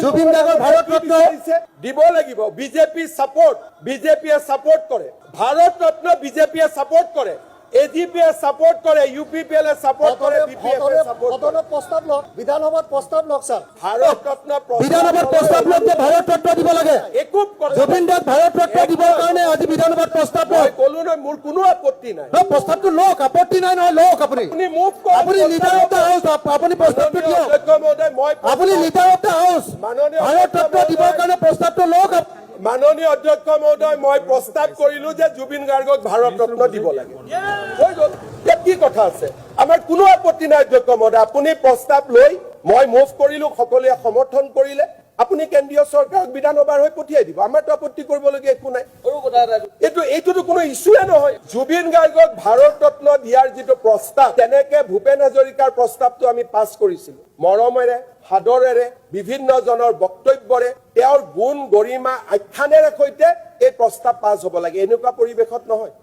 জুবিন গাৰ্গৰ ভাৰত ৰত্ন দিব লাগিব। বিজেপি সাপোর্ট, বিজেপিয়ে সাপোর্ট করে, ভারত রত্ন বিজেপিয়ে সাপোর্ট করে, এজিপিয়ে সাপোর্ট করে, ইউপিপিএল সাপোর্ট করে, বিপিএফ সাপোর্ট করে। প্ৰস্তাৱ লওক, বিধানসভাত প্ৰস্তাৱ লওক স্যাৰ। ভাৰত ৰত্ন বিধানসভাত প্ৰস্তাৱ লওক যে ভাৰত ৰত্ন দিব লাগে। একূপ জুবিন দাক ভাৰত ৰত্ন দিবৰ কাৰণে আজি বিধানসভাত প্ৰস্তাৱ লওক। কলো নহয়, মোৰ কোনো আপত্তি নাই। প্ৰস্তাৱটো লওক, আপত্তি নাই নহয়, লওক আপুনি। আপুনি মুভ কৰক, আপুনি লিডাৰ অফ দ্য হাউচ, আপুনি প্ৰস্তাৱটো দিয়ক। অধ্যক্ষ মহোদয়, মই আপুনি লিডাৰ অফ দ্য হাউচ, মাননীয় ভাৰত ৰত্ন দিবৰ কাৰণে প্ৰস্তাৱটো লওক। মাননীয় অধ্যক্ষ মহোদয়, মই প্ৰস্তাৱ কৰিলো যে জুবিন গাৰ্গক ভাৰত ৰত্ন দিব লাগে। হৈ গ'ল, ইয়াত কি কথা আছে? আমাৰ কোনো আপত্তি নাই অধ্যক্ষ মহোদয়। আপুনি প্ৰস্তাৱ লৈ মই মুভ কৰিলো, সকলোৱে সমৰ্থন কৰিলে, আপুনি কেন্দ্ৰীয় চৰকাৰক বিধানসভাৰ হৈ পঠিয়াই দিব। আমাৰতো আপত্তি কৰিবলগীয়া একো নাই। এইটোতো কোনো ইছ্যুৱে নহয়। জুবিন গাৰ্গক ভাৰত ৰত্ন দিয়াৰ যিটো প্ৰস্তাৱ, তেনেকে ভূপেন হাজৰিকাৰ প্ৰস্তাৱটো আমি পাছ কৰিছিলো মৰমেৰে, সাদৰেৰে, বিভিন্ন জনৰ বক্তব্যৰে, তেওঁৰ গুণ গৰিমা আখ্যানেৰে সৈতে এই প্ৰস্তাৱ পাছ হ'ব লাগে। এনেকুৱা পৰিৱেশত নহয়।